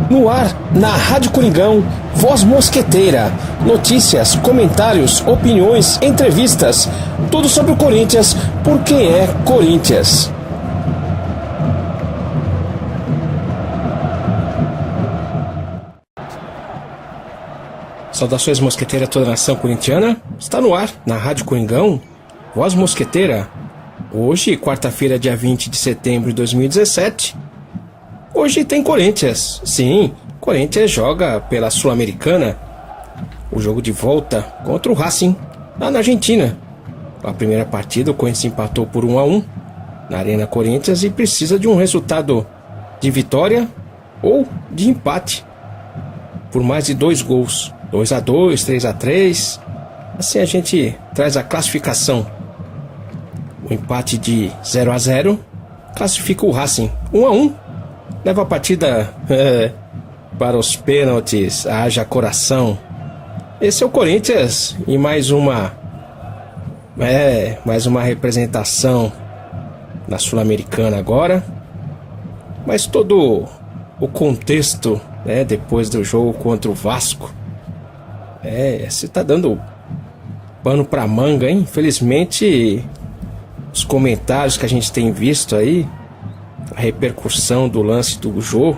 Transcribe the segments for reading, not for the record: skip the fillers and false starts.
No ar, na Rádio Coringão, Voz Mosqueteira. Notícias, comentários, opiniões, entrevistas. Tudo sobre o Corinthians, por quem é Corinthians. Saudações mosqueteiras a toda a nação corintiana. Está no ar, na Rádio Coringão, Voz Mosqueteira. Hoje, quarta-feira, dia 20 de setembro de 2017. Hoje tem Corinthians. Sim, Corinthians joga pela Sul-Americana. O jogo de volta contra o Racing, lá na Argentina. A primeira partida, o Corinthians empatou por 1-1 na Arena Corinthians e precisa de um resultado de vitória ou de empate por mais de 2 gols. 2-2, 3-3. Assim a gente traz a classificação. O empate de 0-0 classifica o Racing 1-1. Leva a partida para os pênaltis. Haja coração. Esse é o Corinthians e mais uma representação na Sul-Americana agora. Mas todo o contexto, depois do jogo contra o Vasco, você tá dando pano pra manga, hein? Infelizmente, os comentários que a gente tem visto aí, a repercussão do lance do jogo,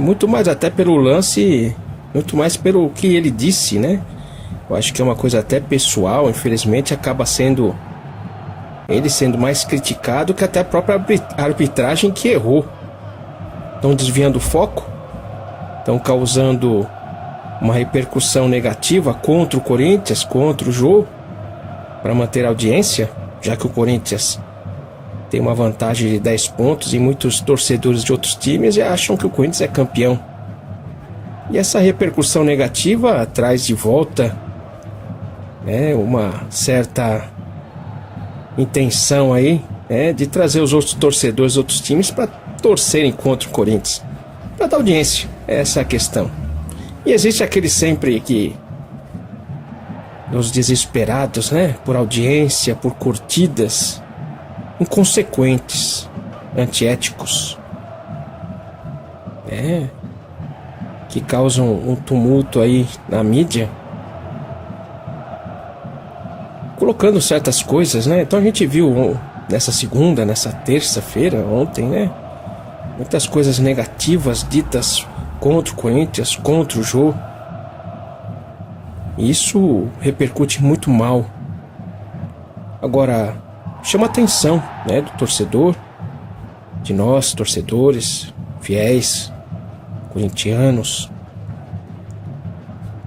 muito mais até pelo lance, muito mais pelo que ele disse, né? Eu acho que é uma coisa até pessoal, infelizmente acaba sendo ele sendo mais criticado que até a própria arbitragem que errou. Estão desviando o foco, estão causando uma repercussão negativa contra o Corinthians, contra o jogo, para manter a audiência, já que o Corinthians tem uma vantagem de 10 pontos e muitos torcedores de outros times já acham que o Corinthians é campeão. E essa repercussão negativa traz de volta uma certa intenção aí de trazer os outros torcedores dos outros times para torcerem contra o Corinthians, para dar audiência. Essa é a questão. E existe aquele sempre que os desesperados, por audiência, por curtidas, inconsequentes, antiéticos, que causam um tumulto aí na mídia, colocando certas coisas, Então a gente viu nessa terça-feira, ontem, muitas coisas negativas ditas contra o Corinthians, contra o jogo. Isso repercute muito mal. Agora, chama a atenção, do torcedor, de nós, torcedores, fiéis, corintianos,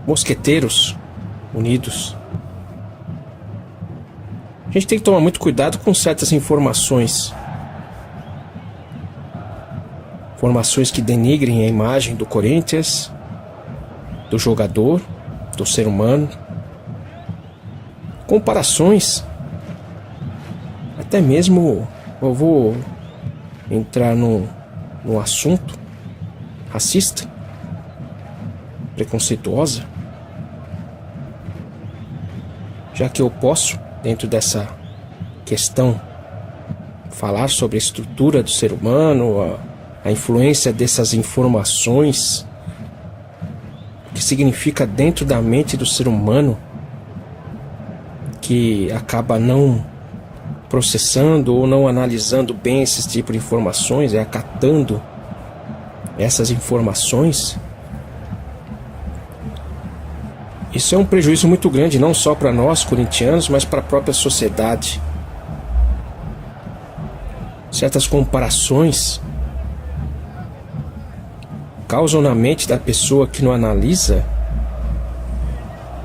mosqueteiros unidos. A gente tem que tomar muito cuidado com certas informações. Informações que denigrem a imagem do Corinthians, do jogador, do ser humano. Comparações. Até mesmo eu vou entrar num assunto racista, preconceituosa, já que eu posso, dentro dessa questão, falar sobre a estrutura do ser humano, a influência dessas informações, o que significa dentro da mente do ser humano, que acaba não processando ou não analisando bem esse tipo de informações, acatando essas informações. Isso é um prejuízo muito grande, não só para nós corintianos, mas para a própria sociedade. Certas comparações causam na mente da pessoa que não analisa.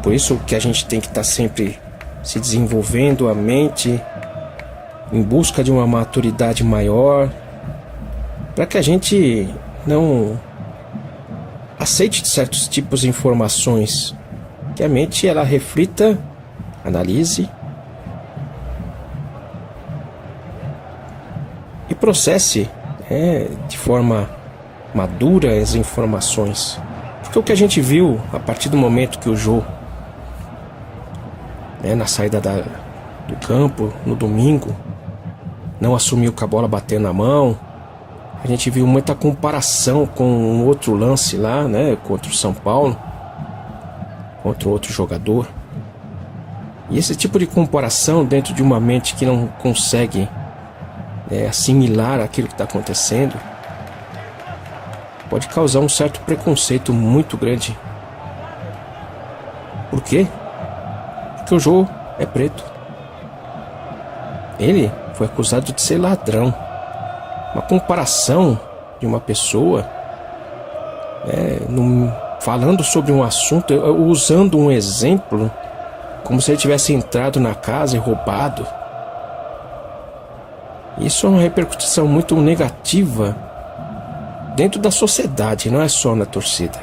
Por isso que a gente tem que estar sempre se desenvolvendo a mente em busca de uma maturidade maior, para que a gente não aceite certos tipos de informações, que a mente ela reflita, analise e processe de forma madura as informações. Porque o que a gente viu a partir do momento que o Jô, na saída do campo no domingo, não assumiu com a bola batendo na mão, A gente viu muita comparação com um outro lance lá, né? Contra o São Paulo, contra outro jogador. E esse tipo de comparação dentro de uma mente que não consegue assimilar aquilo que está acontecendo pode causar um certo preconceito muito grande. Por quê? Porque o Jô é preto. Ele foi acusado de ser ladrão. Uma comparação de uma pessoa falando sobre um assunto, usando um exemplo como se ele tivesse entrado na casa e roubado. Isso é uma repercussão muito negativa dentro da sociedade, não é só na torcida.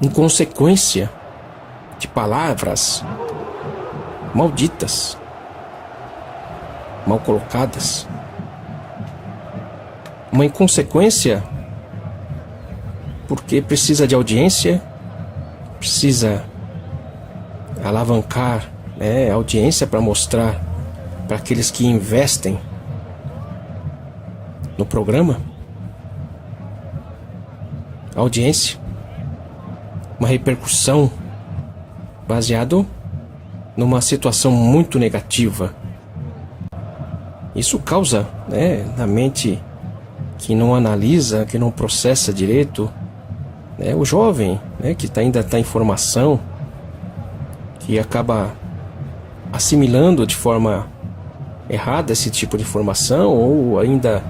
Em consequência de palavras malditas, mal colocadas. Uma inconsequência porque precisa de audiência, precisa alavancar a audiência para mostrar para aqueles que investem no programa, audiência, uma repercussão baseado numa situação muito negativa. Isso causa, na mente que não analisa, que não processa direito, o jovem, que ainda está em formação, que acaba assimilando de forma errada esse tipo de informação, ou ainda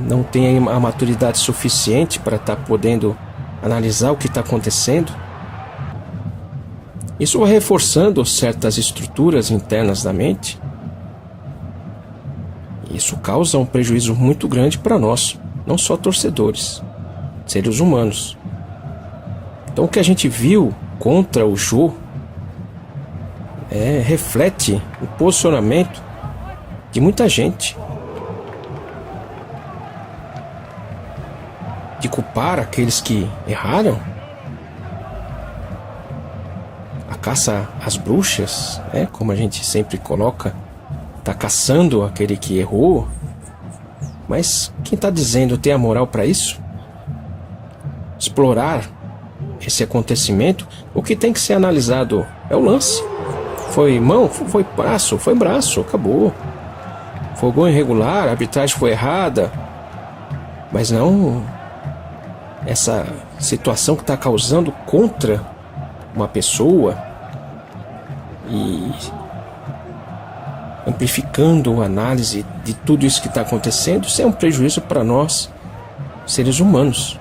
não tem a maturidade suficiente para estar podendo analisar o que está acontecendo. Isso vai reforçando certas estruturas internas da mente. Isso causa um prejuízo muito grande para nós, não só torcedores, seres humanos. Então o que a gente viu contra o Jô reflete o posicionamento de muita gente, de culpar aqueles que erraram, a caça às bruxas, como a gente sempre coloca, está caçando aquele que errou. Mas quem está dizendo tem a moral para isso? Explorar esse acontecimento, o que tem que ser analisado é o lance. Foi mão, foi braço, acabou. Foi gol irregular, a arbitragem foi errada. Mas não essa situação que está causando contra uma pessoa e amplificando a análise de tudo isso que está acontecendo. Isso é um prejuízo para nós, seres humanos.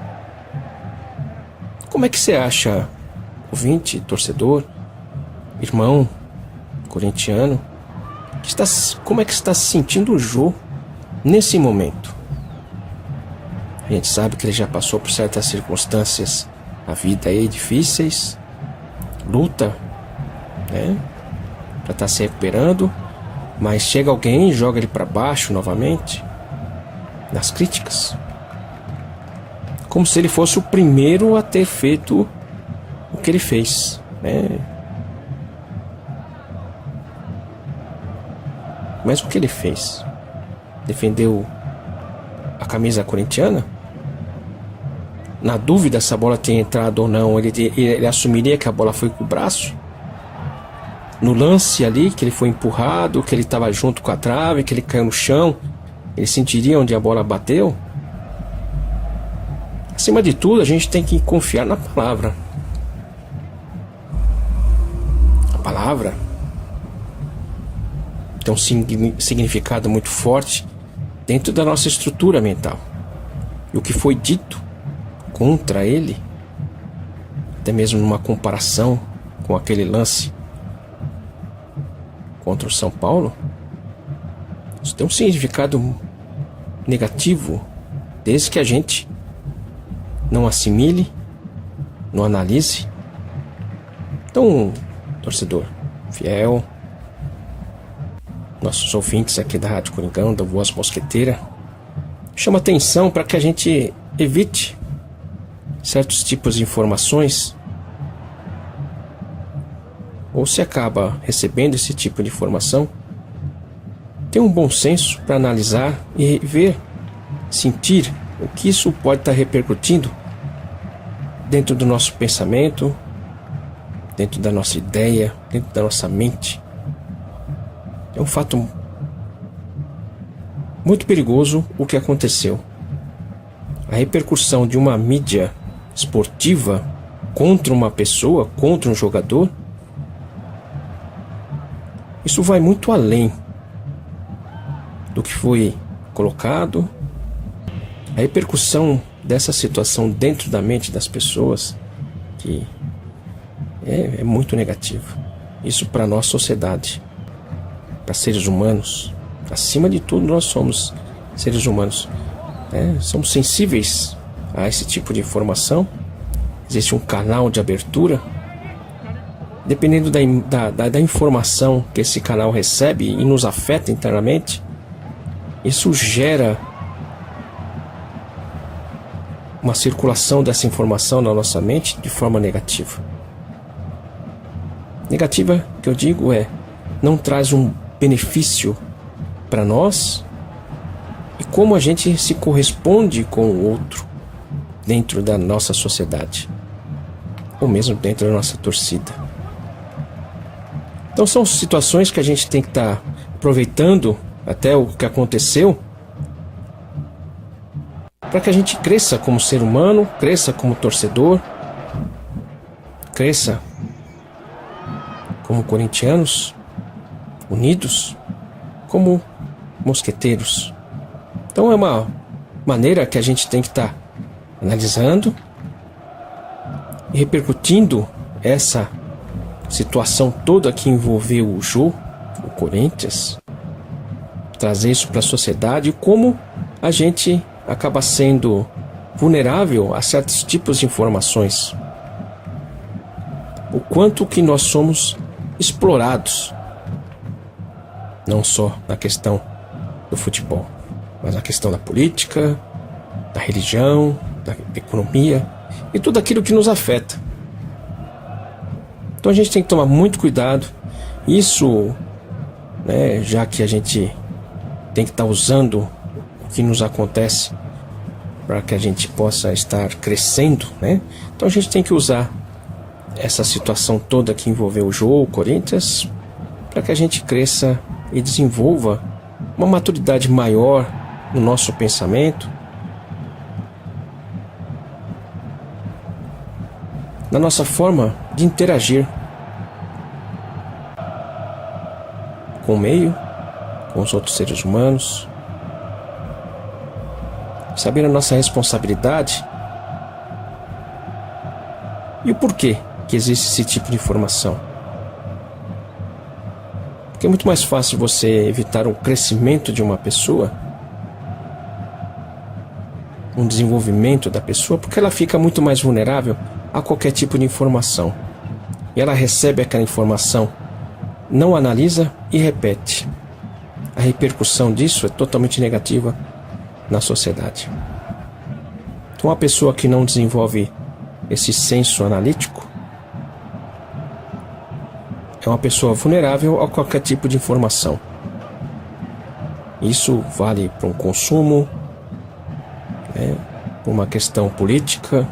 Como é que você acha, ouvinte, torcedor, irmão, corintiano, como é que está se sentindo o Jô nesse momento? A gente sabe que ele já passou por certas circunstâncias na vida aí difíceis, luta, para estar se recuperando, mas chega alguém e joga ele para baixo novamente, nas críticas, como se ele fosse o primeiro a ter feito o que ele fez, Mas o que ele fez? Defendeu a camisa corintiana? Na dúvida se a bola tinha entrado ou não, ele assumiria que a bola foi com o braço? No lance ali, que ele foi empurrado, que ele estava junto com a trave, que ele caiu no chão, ele sentiria onde a bola bateu? Acima de tudo, a gente tem que confiar na palavra. A palavra tem um significado muito forte dentro da nossa estrutura mental. E o que foi dito contra ele, até mesmo numa comparação com aquele lance contra o São Paulo, isso tem um significado negativo, desde que a gente não assimile, não analise. Então, torcedor fiel, nossos ouvintes aqui da Rádio Coringão, da Voz Mosqueteira, chama atenção para que a gente evite certos tipos de informações, ou se acaba recebendo esse tipo de informação, ter um bom senso para analisar e ver, sentir o que isso pode estar repercutindo dentro do nosso pensamento, dentro da nossa ideia, dentro da nossa mente. É um fato muito perigoso o que aconteceu. A repercussão de uma mídia esportiva contra uma pessoa, contra um jogador, isso vai muito além do que foi colocado. A repercussão dessa situação dentro da mente das pessoas que é muito negativa. Isso para a nossa sociedade, para seres humanos. Acima de tudo, nós somos seres humanos. Somos sensíveis a esse tipo de informação. Existe um canal de abertura. Dependendo da informação que esse canal recebe e nos afeta internamente, isso gera uma circulação dessa informação na nossa mente de forma negativa. Negativa, que eu digo, não traz um benefício para nós e como a gente se corresponde com o outro dentro da nossa sociedade ou mesmo dentro da nossa torcida. Então são situações que a gente tem que estar aproveitando até o que aconteceu para que a gente cresça como ser humano, cresça como torcedor, cresça como corintianos, unidos, como mosqueteiros. Então é uma maneira que a gente tem que estar analisando e repercutindo essa situação toda que envolveu o Jô, o Corinthians, trazer isso para a sociedade e como a gente acaba sendo vulnerável a certos tipos de informações. O quanto que nós somos explorados, não só na questão do futebol, mas na questão da política, da religião, da economia e tudo aquilo que nos afeta. Então a gente tem que tomar muito cuidado. Isso, já que a gente tem que estar usando o que nos acontece para que a gente possa estar crescendo, Então a gente tem que usar essa situação toda que envolveu o Jô, o Corinthians, para que a gente cresça e desenvolva uma maturidade maior no nosso pensamento, na nossa forma de interagir com o meio, com os outros seres humanos, saber a nossa responsabilidade e o porquê que existe esse tipo de informação. Porque é muito mais fácil você evitar o crescimento de uma pessoa, um desenvolvimento da pessoa, porque ela fica muito mais vulnerável a qualquer tipo de informação. E ela recebe aquela informação, não analisa e repete. A repercussão disso é totalmente negativa na sociedade. Então, uma pessoa que não desenvolve esse senso analítico é uma pessoa vulnerável a qualquer tipo de informação. Isso vale para um consumo, para uma questão política,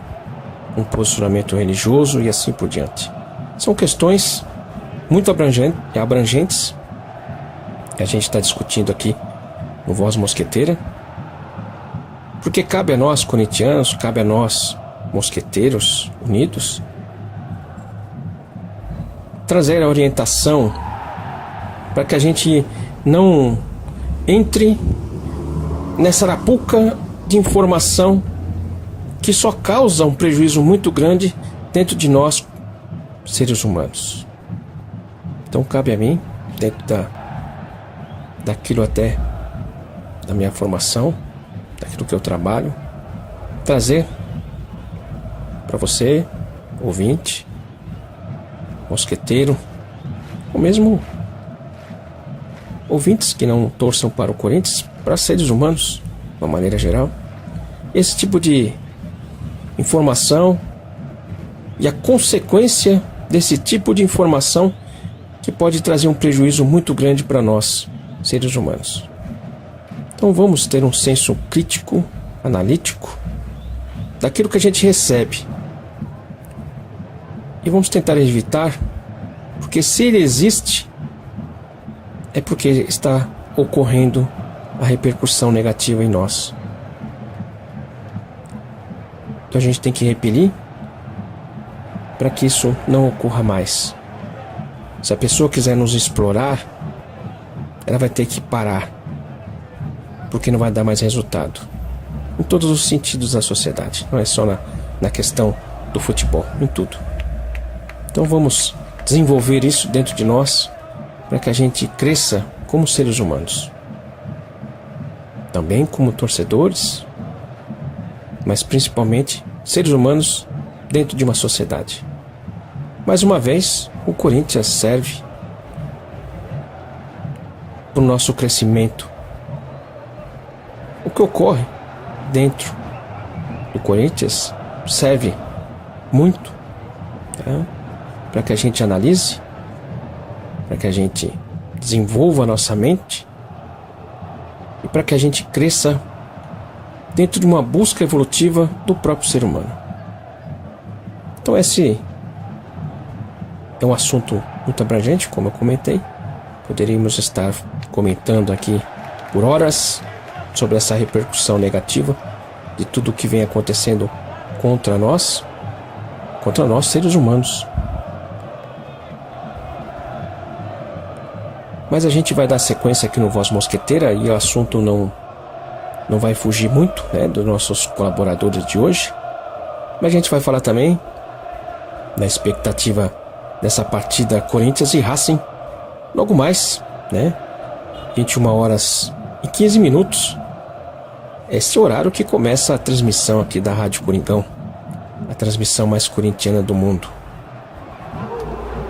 um posicionamento religioso e assim por diante. São questões muito abrangentes que a gente está discutindo aqui no Voz Mosqueteira, porque cabe a nós, corintianos, cabe a nós, mosqueteiros unidos, trazer a orientação para que a gente não entre nessa arapuca de informação que só causa um prejuízo muito grande dentro de nós, seres humanos. Então cabe a mim, dentro daquilo até da minha formação, daquilo que eu trabalho, trazer para você, ouvinte, mosqueteiro, ou mesmo ouvintes que não torçam para o Corinthians, para seres humanos, de uma maneira geral, esse tipo de informação e a consequência desse tipo de informação que pode trazer um prejuízo muito grande para nós, seres humanos. Então vamos ter um senso crítico, analítico, daquilo que a gente recebe. E vamos tentar evitar, porque se ele existe, é porque está ocorrendo a repercussão negativa em nós. Então a gente tem que repelir para que isso não ocorra mais. Se a pessoa quiser nos explorar, ela vai ter que parar, porque não vai dar mais resultado em todos os sentidos da sociedade, não é só na questão do futebol, em tudo. Então vamos desenvolver isso dentro de nós para que a gente cresça como seres humanos, também como torcedores, mas principalmente seres humanos dentro de uma sociedade. Mais uma vez, o Corinthians serve para o nosso crescimento. O que ocorre dentro do Corinthians serve muito, tá? Para que a gente analise, para que a gente desenvolva a nossa mente e para que a gente cresça dentro de uma busca evolutiva do próprio ser humano. Então esse é um assunto muito abrangente, como eu comentei. Poderíamos estar comentando aqui por horas sobre essa repercussão negativa de tudo o que vem acontecendo contra nós seres humanos. Mas a gente vai dar sequência aqui no Voz Mosqueteira e o assunto não vai fugir muito, né, dos nossos colaboradores de hoje. Mas a gente vai falar também na expectativa dessa partida Corinthians e Racing logo mais, né, 21h15. Esse horário que começa a transmissão aqui da Rádio Coringão, a transmissão mais corintiana do mundo.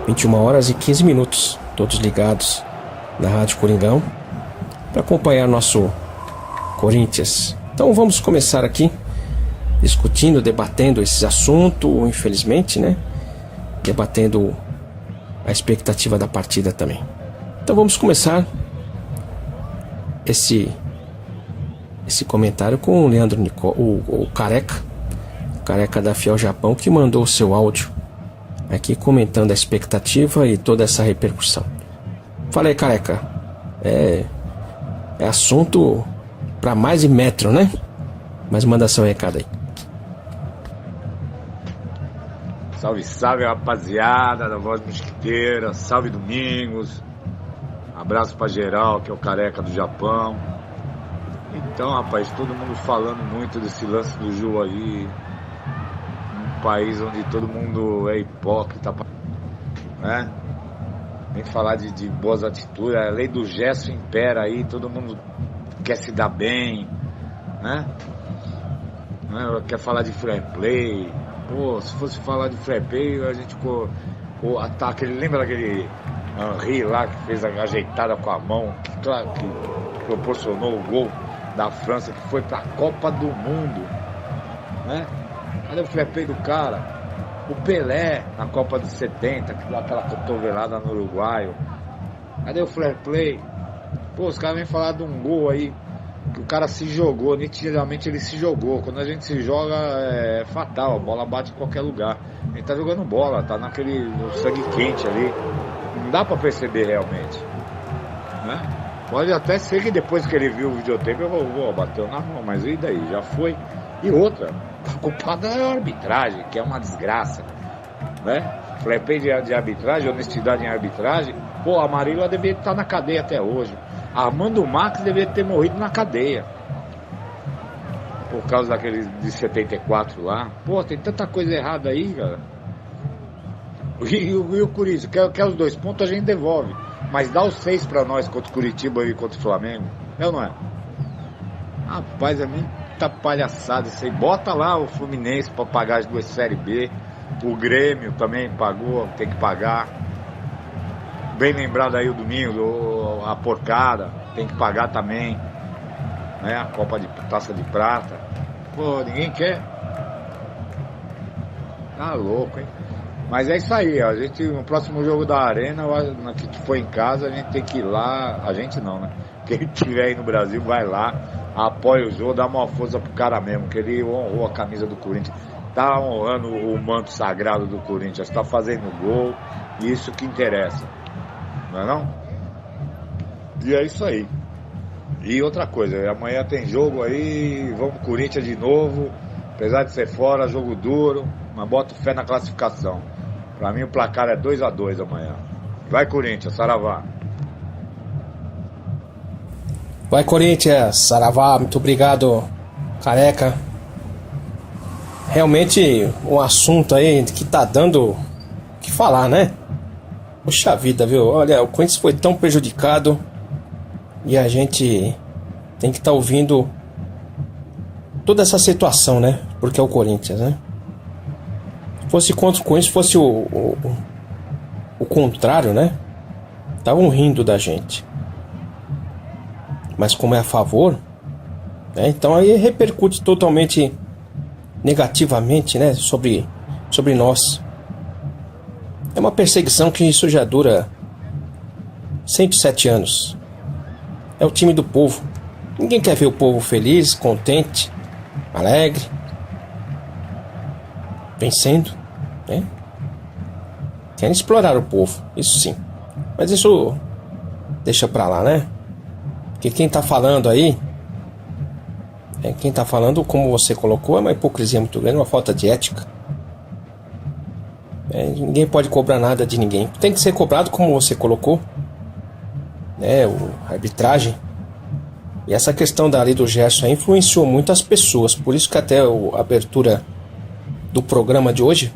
21h15, todos ligados na Rádio Coringão para acompanhar nosso Corinthians. Então vamos começar aqui discutindo, debatendo esse assunto, infelizmente, né? Debatendo a expectativa da partida também. Então vamos começar esse comentário com o Leandro o Careca da Fiel Japão, que mandou o seu áudio aqui comentando a expectativa e toda essa repercussão. Fala aí, Careca. É assunto para mais de metro, né? Mas manda seu recado aí. Salve, salve, rapaziada da Voz Mosquiteira. Salve, Domingos. Abraço pra geral, que é o Careca do Japão. Então, rapaz, todo mundo falando muito desse lance do Ju aí. Um país onde todo mundo é hipócrita, né? Tem que falar de boas atitudes. A lei do gesto impera aí. Todo mundo quer se dar bem, né? Quer falar de fair play. Pô, se fosse falar de fair play, a gente lembra daquele Henry lá que fez a ajeitada com a mão, que proporcionou o gol da França, que foi pra Copa do Mundo, né? Cadê o fair play do cara? O Pelé na Copa de 70, que dá aquela cotovelada no uruguaio. Cadê o fair play? Pô, os caras vêm falar de um gol aí que o cara se jogou, nitidamente ele se jogou. Quando a gente se joga é fatal, a bola bate em qualquer lugar. Ele tá jogando bola, tá no sangue quente ali. Não dá pra perceber realmente, né? Pode até ser que depois que ele viu o videotape bateu na mão, mas e daí? Já foi. E outra, a culpada é a arbitragem, que é uma desgraça, né? Fair play de arbitragem, honestidade em arbitragem. Pô, a Marília deveria estar na cadeia até hoje. Armando Max deveria ter morrido na cadeia por causa daquele de 74 lá. Pô, tem tanta coisa errada aí, cara. E o Corinthians, quer os 2 pontos, a gente devolve. Mas dá os 6 pra nós contra o Curitiba e contra o Flamengo. É ou não é? Rapaz, é muita palhaçada isso aí. Bota lá o Fluminense pra pagar as 2 Série B. O Grêmio também pagou, tem que pagar. Bem lembrado aí o domingo, a porcada, tem que pagar também, né? A Copa de Taça de Prata. Pô, ninguém quer. Tá louco, hein? Mas é isso aí, a gente, no próximo jogo da Arena, que for em casa, a gente tem que ir lá, a gente não, né? Quem estiver aí no Brasil, vai lá, apoia o jogo, dá uma força pro cara mesmo, que ele honrou a camisa do Corinthians, tá honrando o manto sagrado do Corinthians, tá fazendo gol, e isso que interessa, não é não? E é isso aí. E outra coisa, amanhã tem jogo aí, vamos pro Corinthians de novo, apesar de ser fora, jogo duro, mas bota fé na classificação. Pra mim o placar é 2-2 amanhã. Vai Corinthians, saravá. Vai Corinthians, saravá, muito obrigado, Careca. Realmente um assunto aí que tá dando o que falar, né? Puxa vida, viu? Olha, o Corinthians foi tão prejudicado e a gente tem que estar ouvindo toda essa situação, né? Porque é o Corinthians, né? Se fosse contra o Corinthians, fosse o contrário, né? Estavam rindo da gente. Mas como é a favor, né? Então aí repercute totalmente negativamente, né? Sobre nós. É uma perseguição que isso já dura 107 anos. É o time do povo. Ninguém quer ver o povo feliz, contente, alegre, vencendo, né? Querem explorar o povo, isso sim. Mas isso deixa pra lá, né? Porque quem tá falando aí, quem tá falando, como você colocou, é uma hipocrisia muito grande, uma falta de ética. Ninguém pode cobrar nada de ninguém. Tem que ser cobrado como você colocou, né? A arbitragem. E essa questão da lei do Gerson influenciou muito as pessoas. Por isso que até a abertura do programa de hoje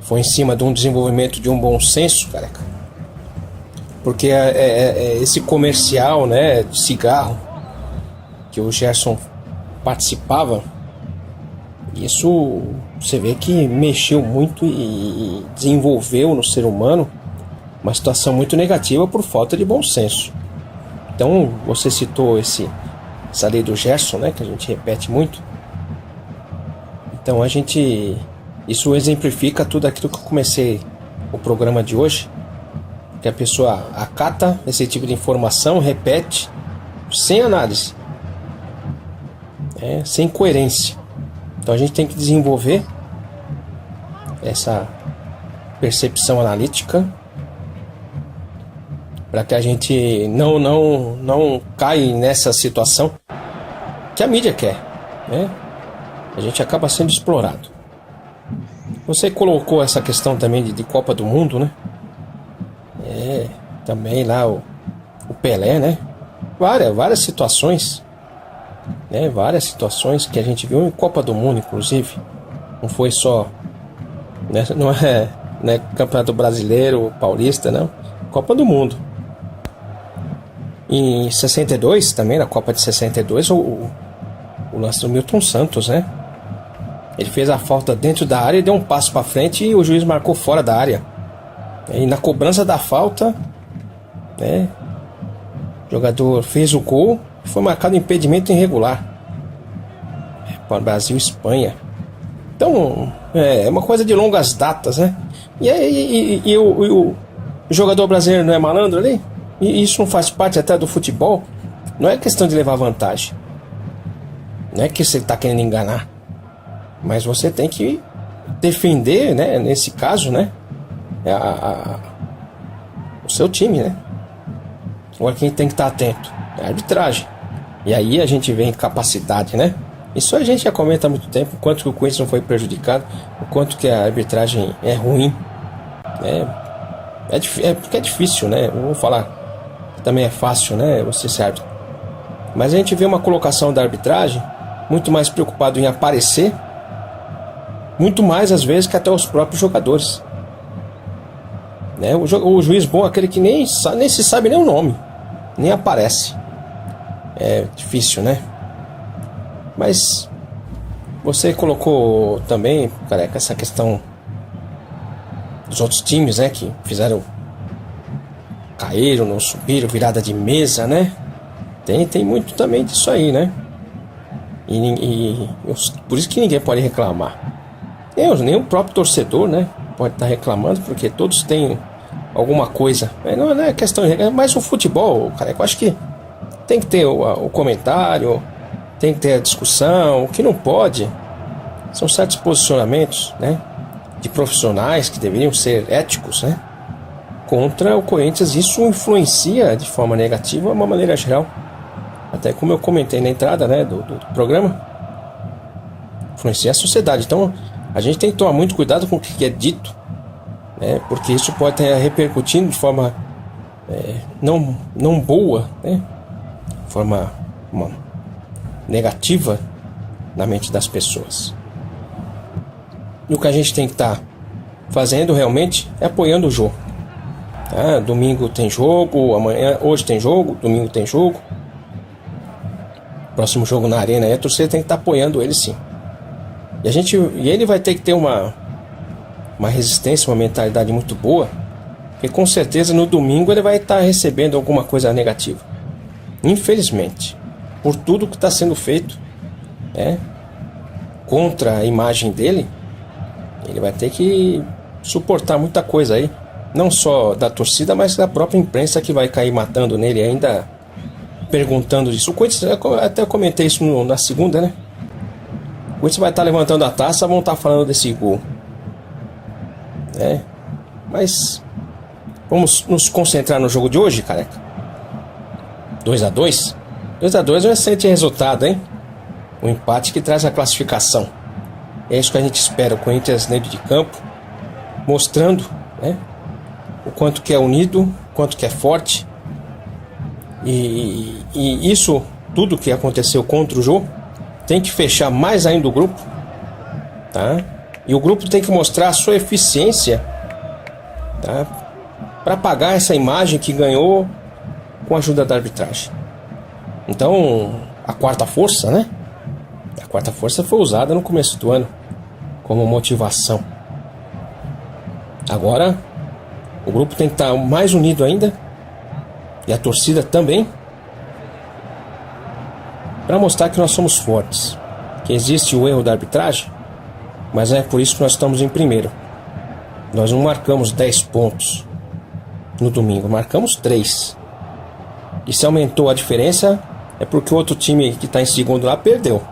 foi em cima de um desenvolvimento de um bom senso, careca. Porque esse comercial, né, de cigarro que o Gerson participava, isso você vê que mexeu muito e desenvolveu no ser humano uma situação muito negativa por falta de bom senso. Então você citou essa lei do Gerson, né, que a gente repete muito. Então isso exemplifica tudo aquilo que eu comecei o programa de hoje, que a pessoa acata esse tipo de informação, repete sem análise, sem coerência. Então a gente tem que desenvolver essa percepção analítica para que a gente não caia nessa situação que a mídia quer, né? A gente acaba sendo explorado. Você colocou essa questão também de Copa do Mundo, né? Também lá o Pelé, né? Várias situações, né? Várias situações que a gente viu em Copa do Mundo, inclusive. Não foi só, né? Não é, né, Campeonato Brasileiro, Paulista, não. Copa do Mundo. Em 62, também na Copa de 62, o lance do Milton Santos, né? Ele fez a falta dentro da área, deu um passo para frente e o juiz marcou fora da área. E na cobrança da falta, né, o jogador fez o gol e foi marcado impedimento irregular para o Brasil e Espanha. Então é uma coisa de longas datas, né? E o jogador brasileiro não é malandro ali? E isso não faz parte até do futebol? Não é questão de levar vantagem, não é que você está querendo enganar, mas você tem que defender, né, nesse caso, né, o seu time, né? Agora quem tem que estar atento é a arbitragem. E aí a gente vê em capacidade, né? Isso a gente já comenta há muito tempo, o quanto que o Corinthians não foi prejudicado, o quanto que a arbitragem é ruim, né? Porque é difícil, né? Eu vou falar que também é fácil, né, você ser árbitro. Mas a gente vê uma colocação da arbitragem muito mais preocupado em aparecer, muito mais às vezes que até os próprios jogadores, né? O juiz bom é aquele que nem se sabe nem o nome, nem aparece. É difícil, né? Mas você colocou também, careca, essa questão dos outros times, né, que caíram, não subiram, virada de mesa, né? Tem muito também disso aí, né? Por isso que ninguém pode reclamar. Nem o próprio torcedor, né, pode estar reclamando, porque todos têm alguma coisa. Não é questão, é mais o futebol, cara. Eu acho que tem que ter o comentário, tem que ter a discussão. O que não pode são certos posicionamentos, né, de profissionais que deveriam ser éticos, né, contra o Corinthians. Isso influencia de forma negativa de uma maneira geral. Até como eu comentei na entrada, né, do programa, influencia a sociedade. Então a gente tem que tomar muito cuidado com o que é dito, né, porque isso pode estar repercutindo de forma não boa, né, de forma negativa na mente das pessoas. E o que a gente tem que estar fazendo realmente é apoiando o jogo. Domingo tem jogo, hoje tem jogo, domingo tem jogo. Próximo jogo na arena, a torcida tem que estar apoiando ele, sim. E ele vai ter que ter uma resistência, uma mentalidade muito boa, porque com certeza no domingo ele vai estar recebendo alguma coisa negativa. Infelizmente, por tudo que está sendo feito, né, contra a imagem dele, ele vai ter que suportar muita coisa aí. Não só da torcida, mas da própria imprensa, que vai cair matando nele ainda, perguntando isso. O Corinthians, até comentei isso na segunda, né? O Corinthians vai estar levantando a taça, vão estar falando desse gol, né? Mas vamos nos concentrar no jogo de hoje, careca. 2-2 é um excelente resultado, hein? Um empate que traz a classificação. É isso que a gente espera. O Corinthians dentro de campo, mostrando, né, o quanto que é unido, o quanto que é forte. E isso tudo que aconteceu contra o jogo tem que fechar mais ainda o grupo, tá? E o grupo tem que mostrar a sua eficiência, tá, para pagar essa imagem que ganhou com a ajuda da arbitragem. Então, a quarta força, né? A quarta força foi usada no começo do ano como motivação. Agora, o grupo tem que estar mais unido ainda, e a torcida também, para mostrar que nós somos fortes, que existe o erro da arbitragem, mas é por isso que nós estamos em primeiro. Nós não marcamos 10 pontos no domingo, marcamos 3. E se aumentou a diferença, é porque o outro time que está em segundo lá perdeu.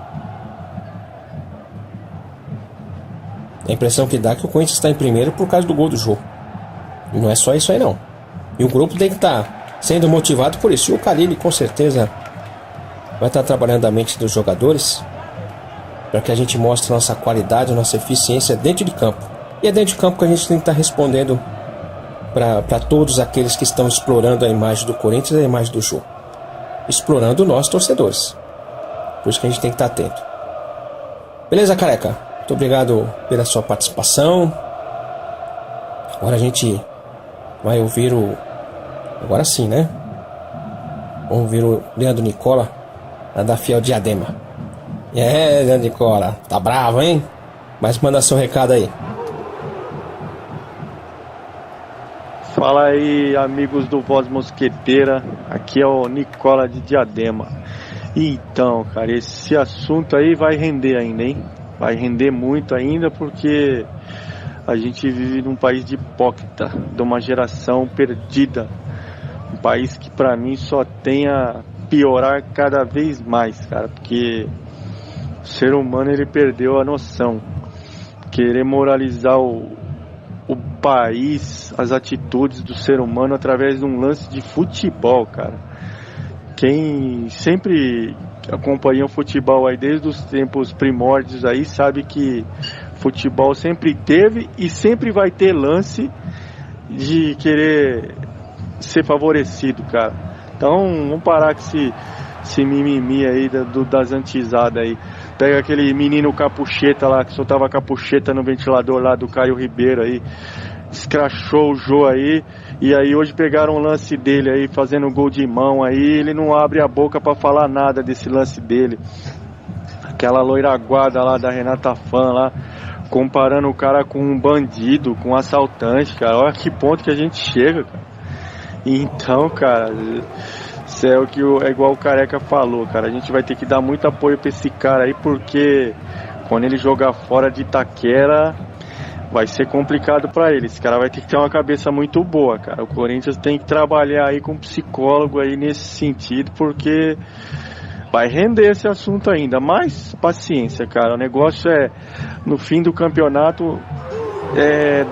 A impressão que dá é que o Corinthians está em primeiro por causa do gol do jogo. E não é só isso aí, não. E o grupo tem que estar sendo motivado por isso. E o Carille, com certeza, vai estar trabalhando a mente dos jogadores para que a gente mostre nossa qualidade, nossa eficiência dentro de campo. E é dentro de campo que a gente tem que estar respondendo para todos aqueles que estão explorando a imagem do Corinthians e a imagem do jogo. Explorando nós, torcedores. Por isso que a gente tem que estar atento. Beleza, careca? Muito obrigado pela sua participação. Agora a gente vai ouvir agora sim, né? Vamos ouvir o Leandro Nicola, da Fiel Diadema. Leandro Nicola, tá bravo, hein? Mas manda seu recado aí. Fala aí, amigos do Voz Mosqueteira. Aqui é o Nicola de Diadema. Então, cara, esse assunto aí vai render ainda, hein? Vai render muito ainda, porque a gente vive num país de hipócrita, de uma geração perdida. Um país que pra mim só tem a piorar cada vez mais, cara. Porque o ser humano, ele perdeu a noção. Querer moralizar o país, as atitudes do ser humano através de um lance de futebol, cara. Quem sempre acompanha o futebol aí desde os tempos primórdios aí sabe que futebol sempre teve e sempre vai ter lance de querer ser favorecido, cara. Então vamos parar com esse mimimi aí das antisadas aí. Pega aquele menino capucheta lá, que soltava capucheta no ventilador lá do Caio Ribeiro aí, escrachou o Jô aí, e aí hoje pegaram um lance dele aí, fazendo gol de mão aí, ele não abre a boca pra falar nada desse lance dele. Aquela loira aguada lá da Renata Fã lá, comparando o cara com um bandido, com um assaltante, cara. Olha que ponto que a gente chega, cara. Então, cara, isso é igual o Careca falou, cara. A gente vai ter que dar muito apoio pra esse cara aí, porque Quando ele jogar fora de Itaquera, vai ser complicado para ele. Esse cara vai ter que ter uma cabeça muito boa, cara. O Corinthians tem que trabalhar aí com um psicólogo aí nesse sentido, porque vai render esse assunto ainda. Mas paciência, cara. O negócio é, no fim do campeonato,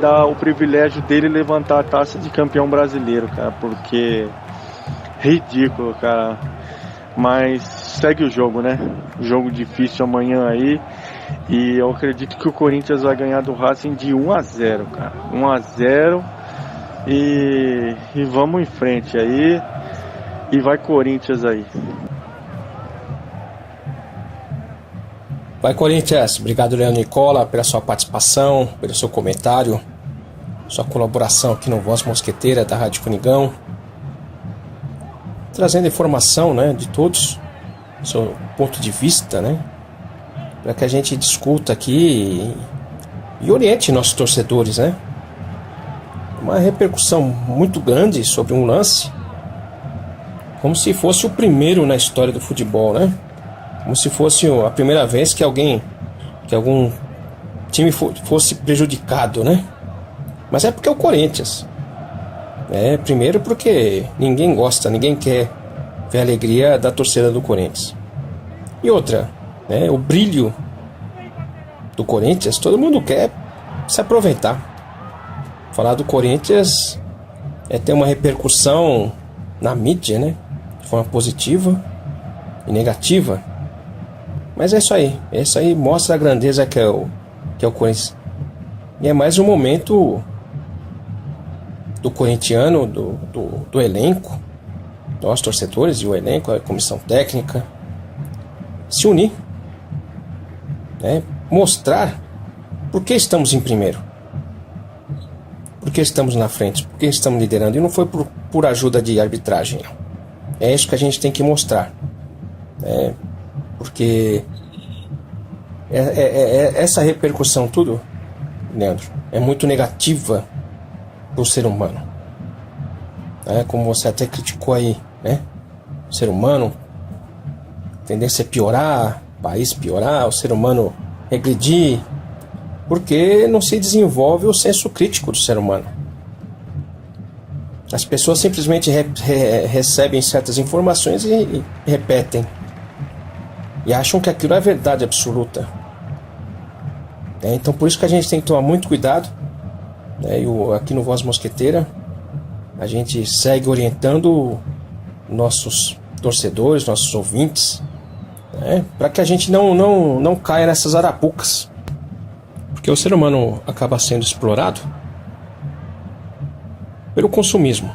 dar o privilégio dele levantar a taça de campeão brasileiro, cara. Porque ridículo, cara. Mas segue o jogo, né? Jogo difícil amanhã aí. E eu acredito que o Corinthians vai ganhar do Racing de 1-0, cara. 1-0. E vamos em frente aí. E vai Corinthians aí. Vai, Corinthians. Obrigado, Leandro Nicola, pela sua participação, pelo seu comentário, sua colaboração aqui no Voz Mosqueteira da Rádio Canigão, trazendo informação, né, de todos, seu ponto de vista, né, para que a gente discuta aqui e oriente nossos torcedores, né. Uma repercussão muito grande sobre um lance, como se fosse o primeiro na história do futebol, né. Como se fosse a primeira vez que algum time fosse prejudicado, né? Mas é porque é o Corinthians. Primeiro porque ninguém gosta, ninguém quer ver a alegria da torcida do Corinthians. E outra, né? O brilho do Corinthians, todo mundo quer se aproveitar. Falar do Corinthians é ter uma repercussão na mídia, né? De forma positiva e negativa. Mas é isso aí mostra a grandeza que é o Corinthians. E é mais um momento do corintiano, do elenco, nós torcedores e o elenco, a comissão técnica, se unir, né? Mostrar por que estamos em primeiro, por que estamos na frente, por que estamos liderando. E não foi por ajuda de arbitragem, não. É isso que a gente tem que mostrar, porque essa repercussão tudo, Leandro, é muito negativa para o ser humano, como você até criticou aí, né? O ser humano, tendência a piorar, o país piorar, o ser humano regredir, porque não se desenvolve o senso crítico do ser humano. As pessoas simplesmente recebem certas informações e repetem. E acham que aquilo é verdade absoluta. Então por isso que a gente tem que tomar muito cuidado. Aqui no Voz Mosqueteira, a gente segue orientando nossos torcedores, nossos ouvintes, para que a gente não caia nessas arapucas. Porque o ser humano acaba sendo explorado pelo consumismo.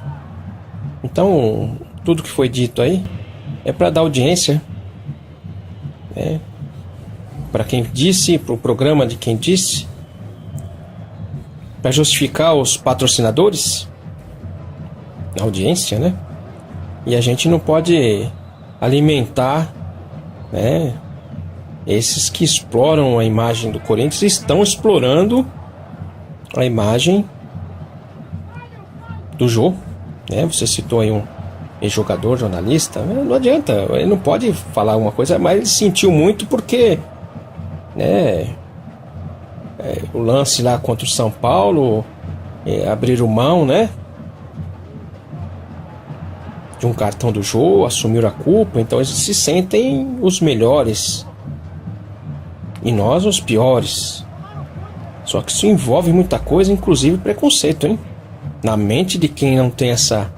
Então, tudo que foi dito aí é para dar audiência, para quem disse, para o programa de quem disse, para justificar os patrocinadores, a audiência, né? E a gente não pode alimentar, esses que exploram a imagem do Corinthians, estão explorando a imagem do Jô, Você citou aí um ex-jogador, jornalista, não adianta, ele não pode falar alguma coisa, mas ele sentiu muito porque, o lance lá contra o São Paulo, abriram mão, de um cartão do Jô, assumiram a culpa, então eles se sentem os melhores e nós os piores. Só que isso envolve muita coisa, inclusive preconceito, na mente de quem não tem essa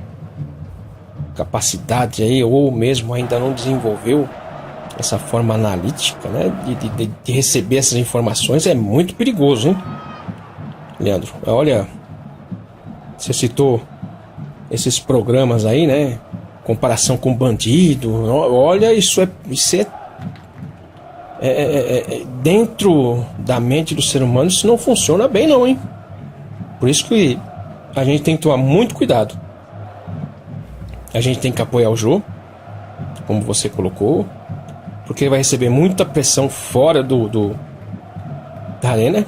capacidade aí, ou mesmo ainda não desenvolveu essa forma analítica, de receber essas informações. É muito perigoso, Leandro? Olha, você citou esses programas aí, comparação com bandido. Olha, isso é dentro da mente do ser humano, isso não funciona bem, não, Por isso que a gente tem que tomar muito cuidado. A gente tem que apoiar o Jô, como você colocou, porque ele vai receber muita pressão fora da arena.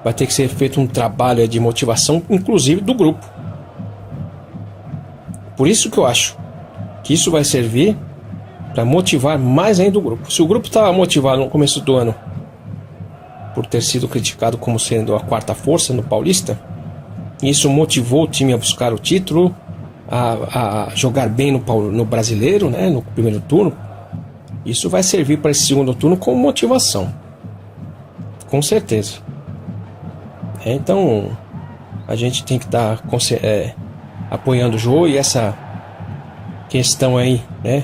Vai ter que ser feito um trabalho de motivação, inclusive do grupo. Por isso que eu acho que isso vai servir para motivar mais ainda o grupo. Se o grupo estava motivado no começo do ano por ter sido criticado como sendo a quarta força no Paulista, isso motivou o time a buscar o título, a jogar bem no Brasileiro, né, no primeiro turno. Isso vai servir para esse segundo turno como motivação, com certeza. Então a gente tem que estar apoiando o Jô, e essa questão aí, né,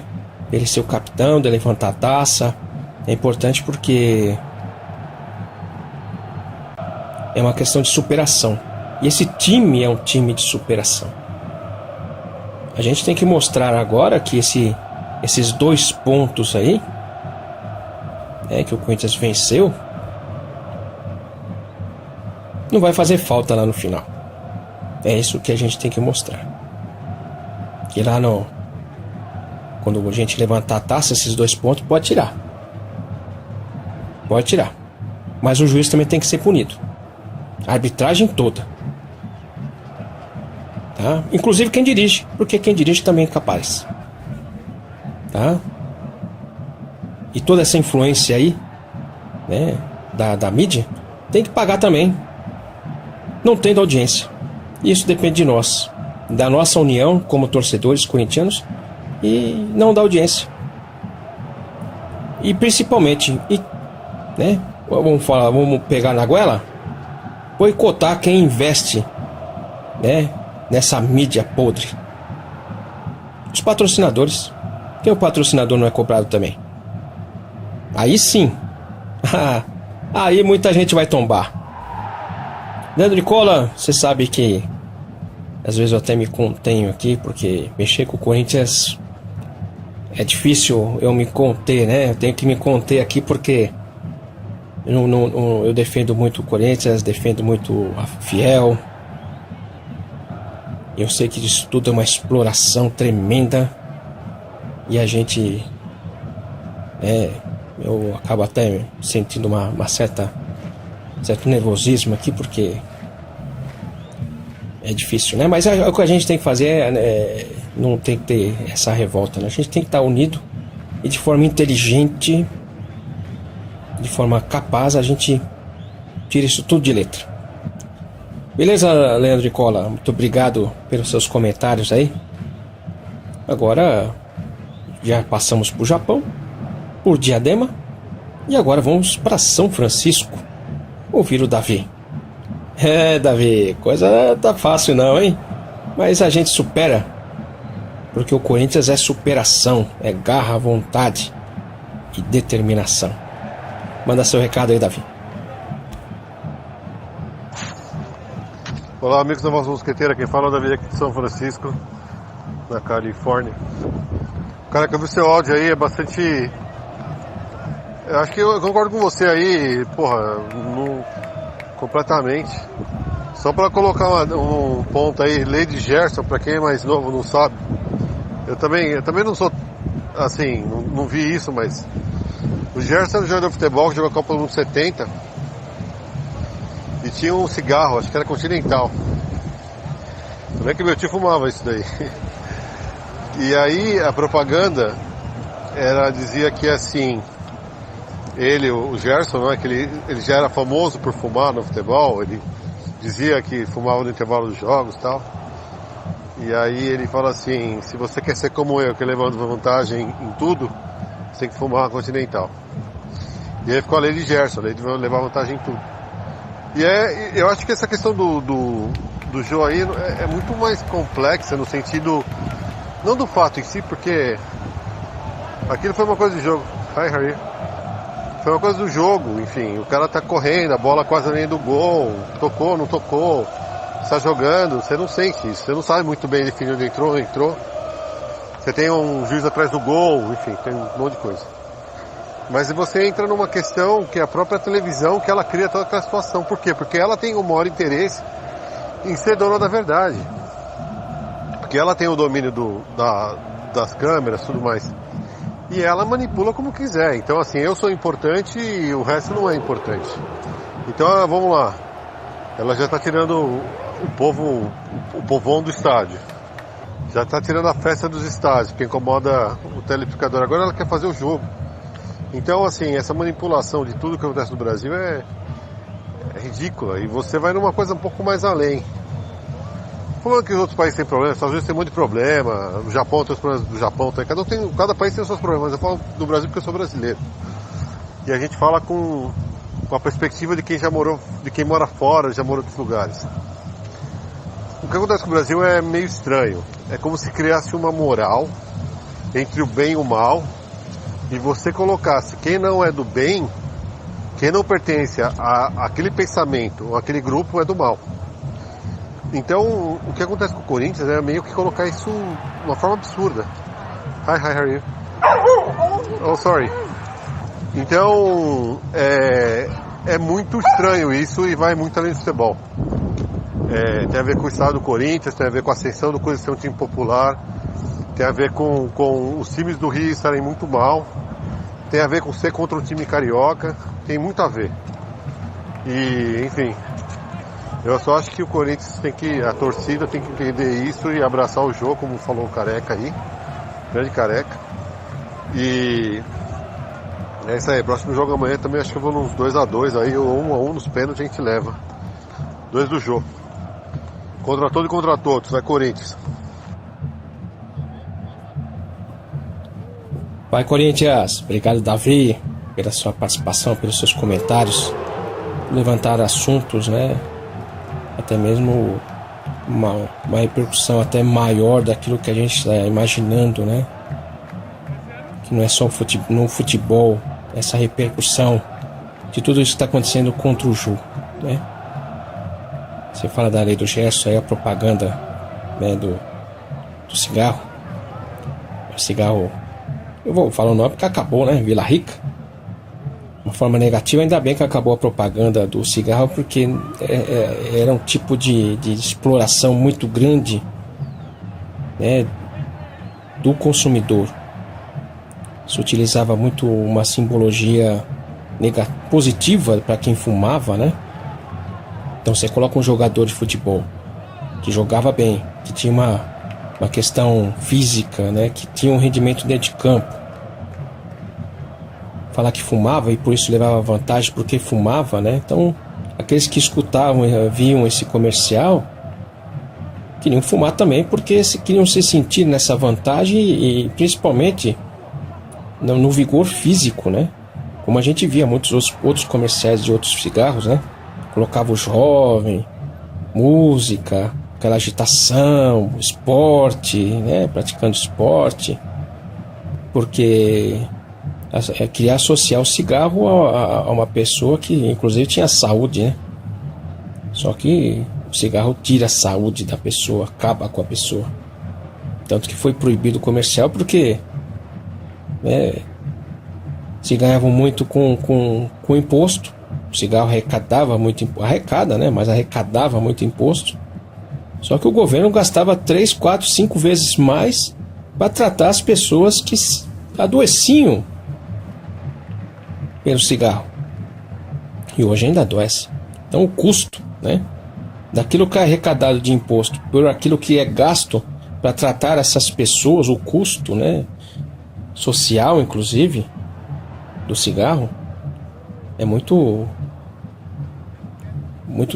ele ser o capitão, de levantar a taça, é importante porque é uma questão de superação. E esse time é um time de superação. A gente tem que mostrar agora que esses 2 pontos aí, né, que o Corinthians venceu, não vai fazer falta lá no final. É isso que a gente tem que mostrar. Que lá quando a gente levantar a taça, esses 2 pontos pode tirar. Pode tirar. Mas o juiz também tem que ser punido. A arbitragem toda. Tá? Inclusive quem dirige, porque quem dirige também é capaz. Tá? E toda essa influência aí, né, da mídia, tem que pagar também. Não tem da audiência. Isso depende de nós, da nossa união como torcedores corintianos, e não da audiência. E principalmente, né, vamos pegar na goela, boicotar quem investe, né, nessa mídia podre. Os patrocinadores. Quem o patrocinador não é cobrado também? Aí sim. Aí muita gente vai tombar. Leandro Nicola, você sabe que às vezes eu até me contenho aqui, porque mexer com o Corinthians é difícil eu me conter, né? Eu tenho que me conter aqui porque eu defendo muito o Corinthians, defendo muito a Fiel. Eu sei que isso tudo é uma exploração tremenda. E a gente eu acabo até sentindo uma certo nervosismo aqui, porque é difícil, né? Mas o que a gente tem que fazer não tem que ter essa revolta, né? A gente tem que estar unido e de forma inteligente, de forma capaz, a gente tira isso tudo de letra. Beleza, Leandro Nicola? Muito obrigado pelos seus comentários aí. Agora já passamos por Japão, por Diadema, e agora vamos para São Francisco ouvir o Davi. Davi, coisa tá fácil não, hein? Mas a gente supera, porque o Corinthians é superação, é garra, vontade e determinação. Manda seu recado aí, Davi. Olá, amigos da Voz Mosqueteira, quem fala é o Davi aqui de São Francisco, na Califórnia. Cara, que eu vi seu áudio aí, é bastante... Eu acho que eu concordo com você aí, porra, completamente. Só para colocar um ponto aí, Lady Gerson, para quem é mais novo não sabe. Eu também não sou, assim, não vi isso, mas... O Gerson era um jogador de futebol que jogou a Copa do Mundo 70 e tinha um cigarro, acho que era Continental. Não é que meu tio fumava isso daí. E aí a propaganda dizia que assim, o Gerson, né, que ele já era famoso por fumar no futebol, ele dizia que fumava no intervalo dos jogos e tal. E aí ele fala assim, se você quer ser como eu, que levando vantagem em tudo, você tem que fumar uma Continental. E aí ficou a lei de Gerson, a lei de levar vantagem em tudo. E eu acho que essa questão do Jô aí é muito mais complexa no sentido, não do fato em si, porque aquilo foi uma coisa do jogo. Hi, Harry. Foi uma coisa do jogo, enfim, o cara tá correndo, a bola quase nem do gol, tocou, não tocou, está jogando, você não sente isso, você não sabe muito bem definir onde entrou, não entrou. Você tem um juiz atrás do gol, enfim, tem um monte de coisa. Mas você entra numa questão que é a própria televisão, que ela cria toda aquela situação. Por quê? Porque ela tem o maior interesse em ser dona da verdade. Porque ela tem o domínio das câmeras e tudo mais. E ela manipula como quiser. Então assim, eu sou importante e o resto não é importante. Então vamos lá. Ela já está tirando o povão do estádio. Já está tirando a festa dos estádios, que incomoda o telespectador. Agora ela quer fazer o jogo. Então, assim, essa manipulação de tudo que acontece no Brasil é ridícula. E você vai numa coisa um pouco mais além. Falando que os outros países têm problemas, os Estados Unidos tem muito problema, o Japão tem os problemas do Japão, cada país tem os seus problemas. Eu falo do Brasil porque eu sou brasileiro. E a gente fala com a perspectiva de quem já morou, de quem mora fora, já morou em outros lugares. O que acontece com o Brasil é meio estranho. É como se criasse uma moral entre o bem e o mal, e você colocasse quem não é do bem, quem não pertence àquele pensamento ou àquele grupo é do mal. Então, o que acontece com o Corinthians é meio que colocar isso de uma forma absurda. Hi, how are you? Oh, sorry. Então, é muito estranho isso e vai muito além do futebol. Tem a ver com o estado do Corinthians, tem a ver com a ascensão do Corinthians ser um time popular, tem a ver com os times do Rio estarem muito mal, tem a ver com ser contra um time carioca, tem muito a ver. E, enfim, eu só acho que o Corinthians a torcida tem que entender isso e abraçar o jogo, como falou o Careca aí, grande Careca. E é isso aí, próximo jogo amanhã também acho que eu vou nos 2-2 aí, ou 1-1 nos pênaltis a gente leva. 2 do jogo. Contra todo e contra todos, vai Corinthians. Vai, Corinthians. Obrigado, Davi, pela sua participação, pelos seus comentários. Levantar assuntos, né? Até mesmo uma repercussão até maior daquilo que a gente está imaginando, né? Que não é só no futebol, essa repercussão de tudo isso que está acontecendo contra o Ju, né? Você fala da lei do Gerson, aí a propaganda, né, do cigarro. O cigarro, eu vou falar o nome porque acabou, né? Vila Rica. Uma forma negativa, ainda bem que acabou a propaganda do cigarro, porque era um tipo de exploração muito grande, né, do consumidor. Se utilizava muito uma simbologia positiva para quem fumava, né? Então você coloca um jogador de futebol que jogava bem, que tinha uma questão física, né, que tinha um rendimento dentro de campo. Falar que fumava e por isso levava vantagem porque fumava, né? Então aqueles que escutavam, viam esse comercial, queriam fumar também porque queriam se sentir nessa vantagem e principalmente no vigor físico, né? Como a gente via muitos outros comerciais de outros cigarros, né? Colocava o jovem, música, aquela agitação, esporte, né? Praticando esporte, porque queria associar o cigarro a uma pessoa que inclusive tinha saúde, né? Só que o cigarro tira a saúde da pessoa, acaba com a pessoa. Tanto que foi proibido o comercial porque se ganhavam muito com imposto. O cigarro arrecadava muito, né? Mas arrecadava muito imposto. Só que o governo gastava 3, 4, 5 vezes mais para tratar as pessoas que adoeciam pelo cigarro. E hoje ainda adoece. Então o custo, né, daquilo que é arrecadado de imposto por aquilo que é gasto para tratar essas pessoas, o custo, né, social inclusive do cigarro, é muito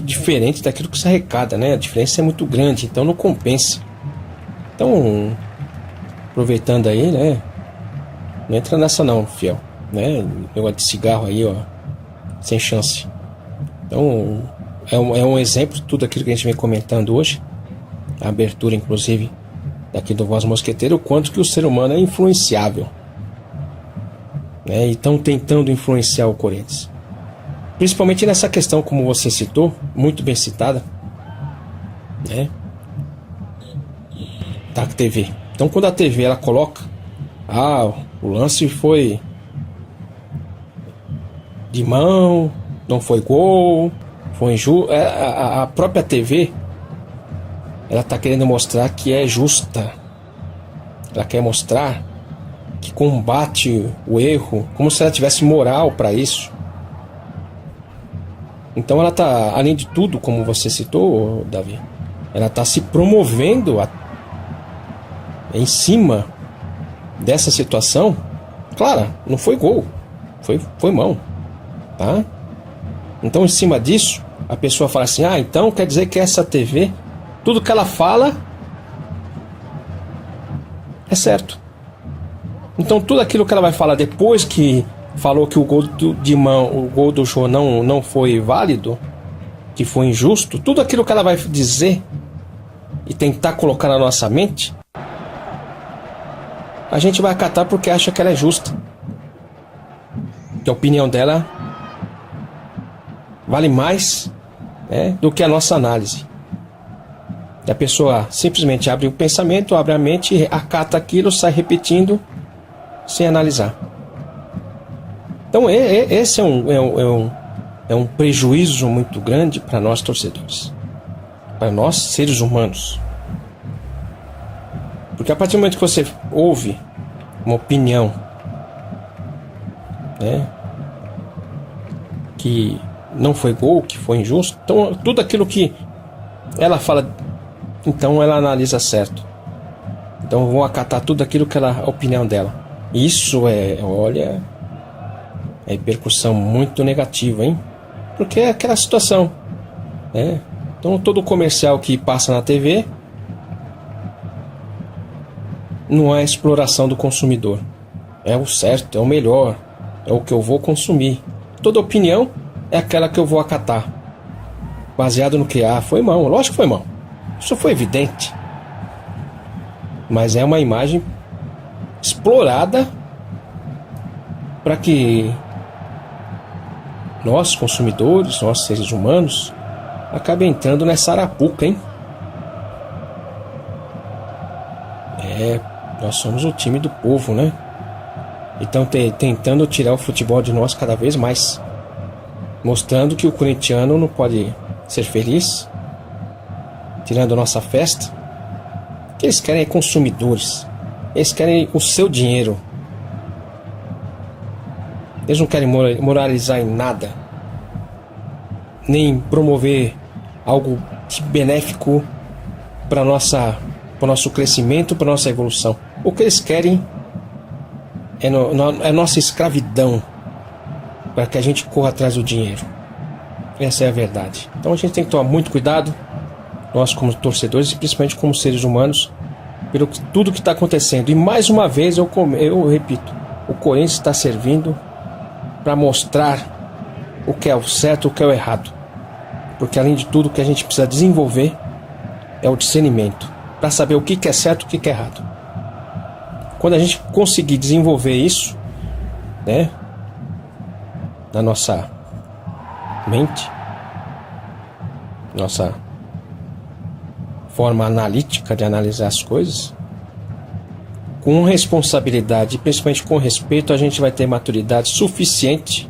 diferente daquilo que se arrecada, né? A diferença é muito grande, então não compensa. Então, aproveitando aí, né, não entra nessa não, fiel, né? Negócio de cigarro aí, ó, sem chance. Então, é um exemplo de tudo aquilo que a gente vem comentando hoje, a abertura inclusive daqui do Voz Mosqueteiro, o quanto que o ser humano é influenciável, né? E estão tentando influenciar o Corinthians, principalmente nessa questão, como você citou, muito bem citada, né, da TV. Então, quando a TV ela coloca, o lance foi de mão, não foi gol, foi injusto, a própria TV, ela está querendo mostrar que é justa. Ela quer mostrar que combate o erro, como se ela tivesse moral para isso. Então ela está, além de tudo, como você citou, Davi, ela está se promovendo em cima dessa situação, claro, não foi gol, foi mão, tá? Então, em cima disso, a pessoa fala assim: ah, então quer dizer que essa TV, tudo que ela fala é certo. Então, tudo aquilo que ela vai falar depois que falou que o gol de mão, o gol do Jô não foi válido, que foi injusto, tudo aquilo que ela vai dizer e tentar colocar na nossa mente, a gente vai acatar porque acha que ela é justa, que a opinião dela vale mais, né, do que a nossa análise. E a pessoa simplesmente abre o pensamento, abre a mente, acata aquilo, sai repetindo sem analisar. Então esse é um prejuízo muito grande para nós torcedores, para nós seres humanos. Porque a partir do momento que você ouve uma opinião, né, que não foi gol, que foi injusto, então tudo aquilo que ela fala, então ela analisa certo. Então eu vou acatar tudo aquilo que ela, a opinião dela. Isso é repercussão muito negativa, hein? Porque é aquela situação, né? Então todo comercial que passa na TV não é exploração do consumidor. É o certo, é o melhor, é o que eu vou consumir. Toda opinião é aquela que eu vou acatar, baseado no que foi mão. Lógico que foi mão, isso foi evidente, mas é uma imagem explorada para que nós, consumidores, nós seres humanos, acabem entrando nessa arapuca, hein? Nós somos o time do povo, né? Então tentando tirar o futebol de nós cada vez mais, mostrando que o corintiano não pode ser feliz, tirando a nossa festa. Que eles querem consumidores, eles querem o seu dinheiro, eles não querem moralizar em nada, nem promover algo benéfico para o nosso crescimento, para a nossa evolução. O que eles querem é nossa escravidão, para que a gente corra atrás do dinheiro. Essa é a verdade. Então a gente tem que tomar muito cuidado, nós como torcedores e principalmente como seres humanos, pelo tudo que está acontecendo. E mais uma vez eu repito, o Corinthians está servindo para mostrar o que é o certo, o que é o errado. Porque além de tudo, o que a gente precisa desenvolver é o discernimento, para saber o que é certo e o que é errado. Quando a gente conseguir desenvolver isso, né, na nossa mente, nossa forma analítica de analisar as coisas, com responsabilidade e principalmente com respeito, a gente vai ter maturidade suficiente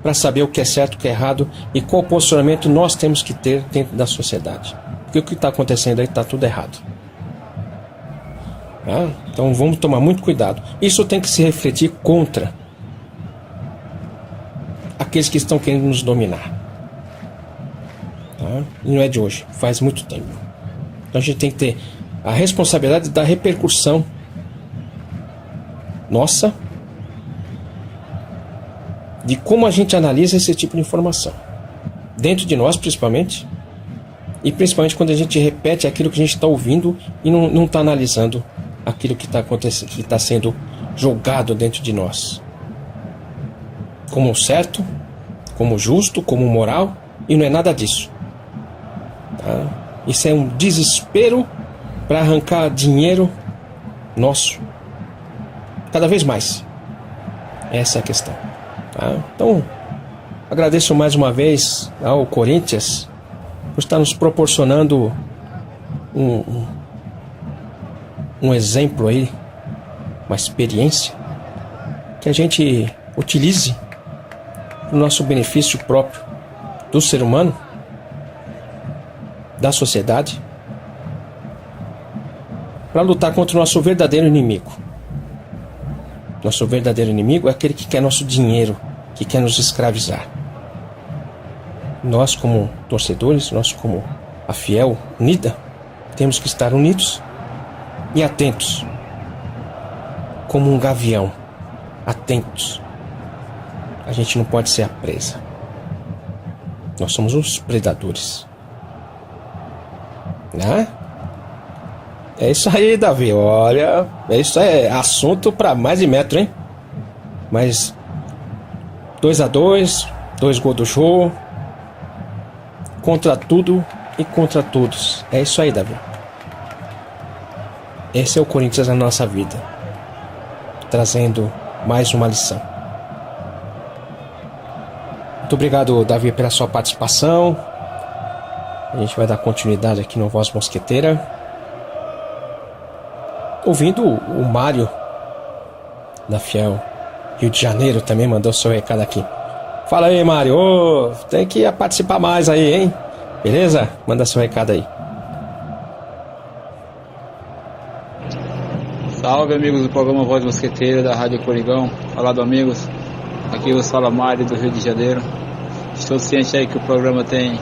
para saber o que é certo, o que é errado e qual posicionamento nós temos que ter dentro da sociedade. Porque o que está acontecendo aí está tudo errado. Então vamos tomar muito cuidado. Isso tem que se refletir contra aqueles que estão querendo nos dominar. E não é de hoje, faz muito tempo. Então a gente tem que ter a responsabilidade da repercussão nossa, de como a gente analisa esse tipo de informação dentro de nós, principalmente, e principalmente quando a gente repete aquilo que a gente está ouvindo e não está analisando aquilo que está acontecendo, que está sendo jogado dentro de nós como certo, como justo, como moral, e não é nada disso, tá? Isso é um desespero para arrancar dinheiro nosso cada vez mais. Essa é a questão, tá? Então agradeço mais uma vez ao Corinthians por estar nos proporcionando um exemplo aí, uma experiência que a gente utilize para o nosso benefício próprio, do ser humano, da sociedade, para lutar contra o nosso verdadeiro inimigo. Nosso verdadeiro inimigo é aquele que quer nosso dinheiro, que quer nos escravizar. Nós como torcedores, nós como a fiel unida, temos que estar unidos E atentos. Como um gavião. Atentos. A gente não pode ser a presa. Nós somos os predadores. Né? É isso aí, Davi. Olha, isso é assunto para mais de metro, hein? Mas 2-2, 2 gols do Jô. Contra tudo e contra todos. É isso aí, Davi. Esse é o Corinthians na nossa vida, trazendo mais uma lição. Muito obrigado, Davi, pela sua participação. A gente vai dar continuidade aqui no Voz Mosqueteira, ouvindo o Mário da Fiel Rio de Janeiro também mandou seu recado aqui. Fala aí, Mário. Ô, tem que participar mais aí, hein? Beleza? Manda seu recado aí. Salve, amigos do programa Voz Mosqueteira da Rádio Coringão. Falado, amigos. Aqui vos fala Mário do Rio de Janeiro. Estou ciente aí que o programa tem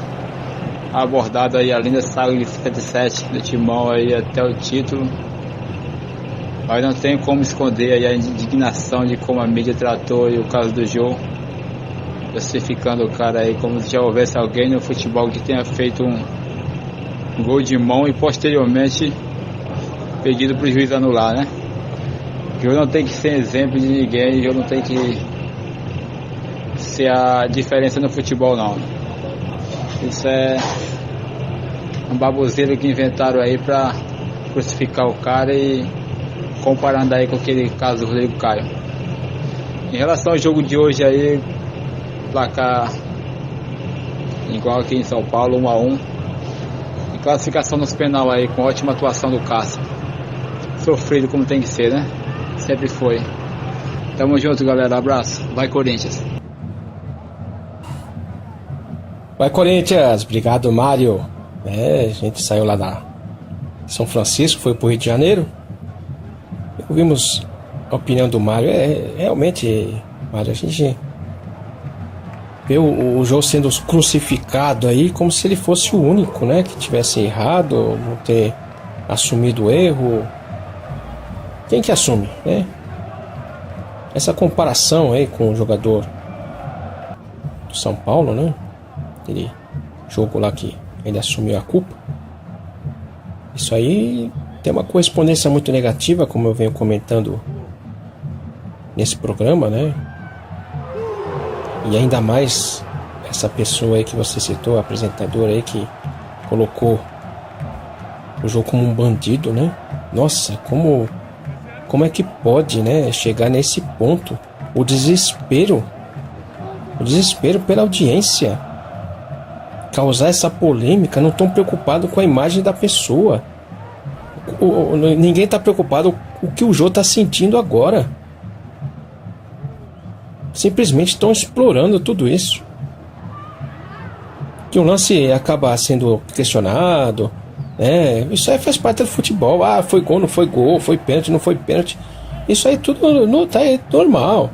abordado aí a linda saga de 57 do Timão aí até o título. Mas não tem como esconder aí a indignação de como a mídia tratou aí o caso do Jô, classificando o cara aí como se já houvesse alguém no futebol que tenha feito um gol de mão e posteriormente pedido para o juiz anular, né? O Jô não tem que ser exemplo de ninguém, o Jô não tem que ser a diferença no futebol, não. Isso é uma baboseira que inventaram aí para crucificar o cara e comparando aí com aquele caso do Rodrigo Caio. Em relação ao jogo de hoje aí, placar igual aqui em São Paulo, 1-1. E classificação nos penal aí, com ótima atuação do Cássio. Sofrido como tem que ser, né? Sempre foi. Tamo junto, galera. Abraço. Vai, Corinthians. Vai, Corinthians. Obrigado, Mário. A gente saiu lá da São Francisco, foi pro Rio de Janeiro. Ouvimos a opinião do Mário. Realmente, Mário, a gente vê o Jô sendo crucificado aí como se ele fosse o único, né, que tivesse errado, não ter assumido o erro. Quem que assume, né? Essa comparação aí com o jogador do São Paulo, né? Aquele jogo lá que ele assumiu a culpa. Isso aí tem uma correspondência muito negativa, como eu venho comentando nesse programa, né? E ainda mais essa pessoa aí que você citou, a apresentadora aí que colocou o jogo como um bandido, né? Nossa, como é que pode, né, chegar nesse ponto? O desespero pela audiência, causar essa polêmica. Não estão preocupados com a imagem da pessoa. Ninguém está preocupado com o que o Jô está sentindo agora. Simplesmente estão explorando tudo isso. Que o lance acaba sendo questionado, né? Isso aí faz parte do futebol. Ah, foi gol, não foi gol, foi pênalti, não foi pênalti. Isso aí tudo não tá normal.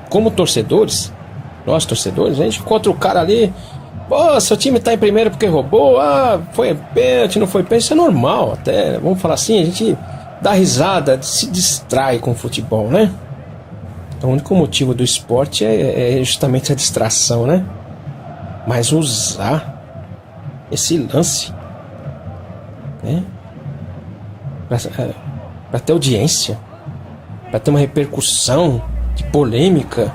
Como torcedores, nós torcedores, a gente encontra o cara ali. Pô, seu time tá em primeiro porque roubou. Ah, foi pênalti, não foi pênalti. Isso é normal até. Vamos falar assim, a gente dá risada, se distrai com o futebol, né? Então, o único motivo do esporte é justamente a distração, né? Mas usar esse lance, né, para ter audiência, para ter uma repercussão de polêmica,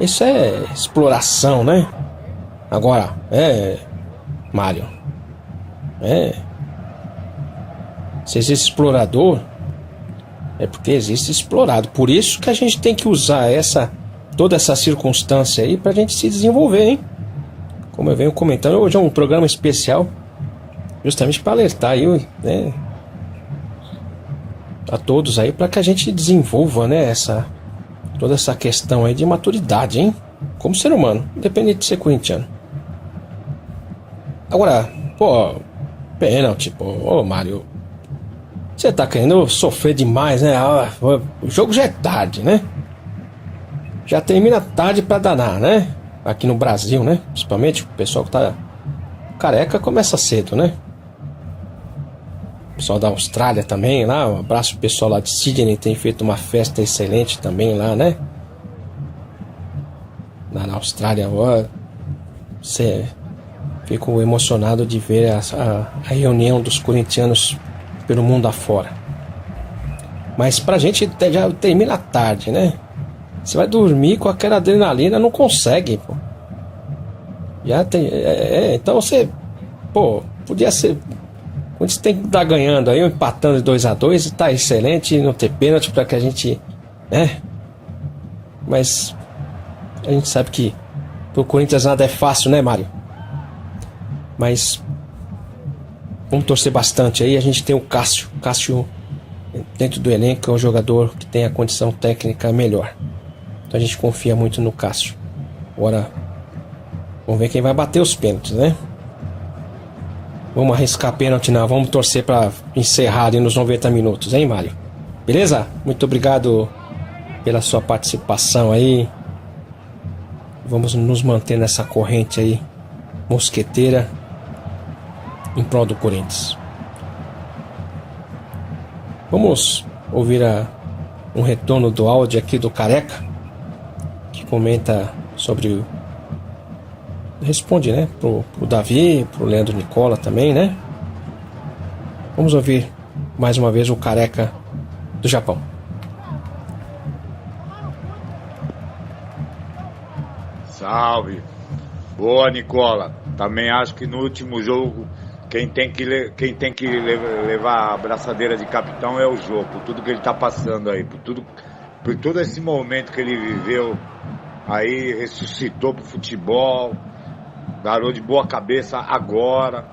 isso é exploração, né? Agora, Mário, se existe explorador, é porque existe explorado. Por isso que a gente tem que usar toda essa circunstância aí pra gente se desenvolver, hein? Como eu venho comentando, hoje é um programa especial justamente para alertar aí, né, a todos aí, para que a gente desenvolva, né, toda essa questão aí de maturidade, hein? Como ser humano, independente de ser corintiano. Agora, pô, pênalti, pô, ô Mário, você tá querendo sofrer demais, né? O jogo já é tarde, né? Já termina tarde pra danar, né? Aqui no Brasil, né? Principalmente o pessoal que tá careca começa cedo, né? pessoal da Austrália também lá, um abraço pro pessoal lá de Sydney, tem feito uma festa excelente também lá, né? Lá na Austrália, ó, você fico emocionado de ver a reunião dos corintianos pelo mundo afora. Mas pra gente já termina tarde, né? Você vai dormir com aquela adrenalina, não consegue, pô. Já tem, então você, pô, podia ser, quando você tem que estar ganhando aí, empatando de 2-2, tá excelente, não ter pênalti pra que a gente, né? Mas a gente sabe que pro Corinthians nada é fácil, né, Mário? Mas vamos torcer bastante aí. A gente tem o Cássio dentro do elenco, é um jogador que tem a condição técnica melhor, então a gente confia muito no Cássio. Agora vamos ver quem vai bater os pênaltis, né? Vamos arriscar pênalti não, vamos torcer para encerrar ali nos 90 minutos, hein, Mário? Beleza? Muito obrigado pela sua participação aí. Vamos nos manter nessa corrente aí mosqueteira em prol do Corinthians. Vamos ouvir um retorno do áudio aqui do Careca, que comenta sobre responde, né, pro Davi, pro Leandro Nicola também, né? Vamos ouvir mais uma vez o Careca do Japão. Salve. Boa, Nicola. Também acho que no último jogo quem tem que levar a abraçadeira de capitão é o Jô, por tudo que ele tá passando aí, por todo esse momento que ele viveu aí, ressuscitou pro futebol, garoto de boa cabeça agora,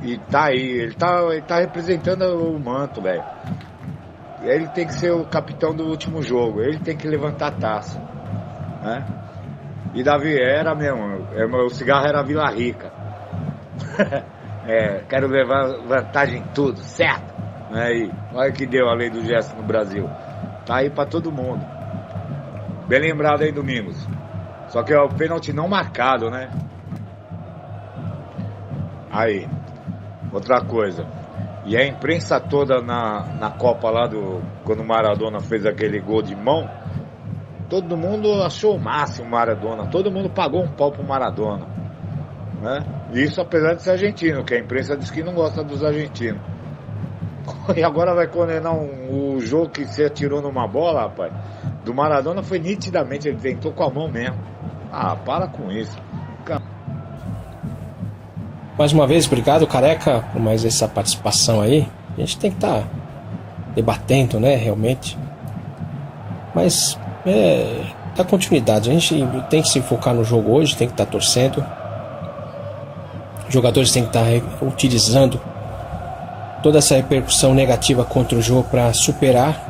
e tá aí, ele tá representando o manto, velho. Ele tem que ser o capitão do último jogo, ele tem que levantar a taça, né? E Davi era mesmo, o cigarro era Vila Rica. Quero levar vantagem em tudo, certo? Aí, olha que deu a lei do gesto no Brasil. Tá aí pra todo mundo. Bem lembrado aí, Domingos. Só que é o pênalti não marcado, né? Aí, outra coisa. E a imprensa toda na Copa lá quando o Maradona fez aquele gol de mão, todo mundo achou o máximo o Maradona. Todo mundo pagou um pau pro Maradona, né? Isso apesar de ser argentino, que a imprensa diz que não gosta dos argentinos. E agora vai condenar o jogo que você atirou numa bola, rapaz. Do Maradona foi nitidamente, ele tentou com a mão mesmo. Ah, para com isso. Mais uma vez, obrigado, Careca, por mais essa participação aí. A gente tem que estar debatendo, né, realmente. Mas dá continuidade. A gente tem que se focar no jogo hoje, tem que estar torcendo. Os jogadores têm que estar utilizando toda essa repercussão negativa contra o jogo para superar.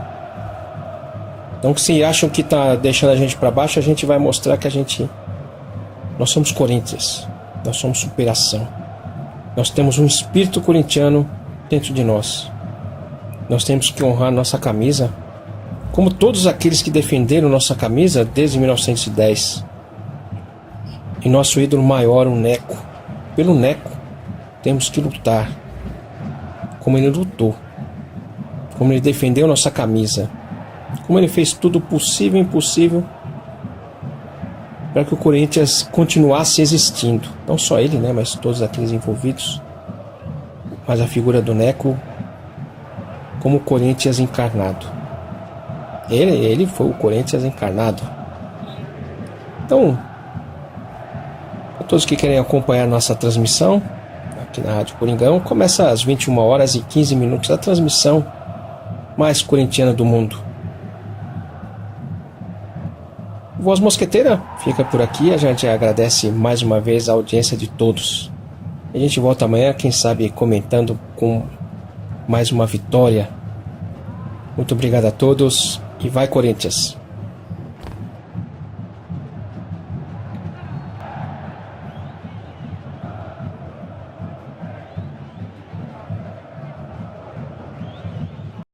Então, se acham que está deixando a gente para baixo, a gente vai mostrar que nós somos Corinthians, nós somos superação. Nós temos um espírito corintiano dentro de nós. Nós temos que honrar nossa camisa, como todos aqueles que defenderam nossa camisa desde 1910. E nosso ídolo maior, o Neco. Pelo Neco, temos que lutar. Como ele lutou. Como ele defendeu nossa camisa. Como ele fez tudo possível e impossível para que o Corinthians continuasse existindo. Não só ele, né, mas todos aqueles envolvidos. Mas a figura do Neco como o Corinthians encarnado. Ele foi o Corinthians encarnado. Então, a todos que querem acompanhar nossa transmissão aqui na Rádio Coringão, começa às 21h15 a transmissão mais corintiana do mundo. Voz Mosqueteira fica por aqui. A gente agradece mais uma vez a audiência de todos. A gente volta amanhã, quem sabe comentando com mais uma vitória. Muito obrigado a todos e vai Corinthians!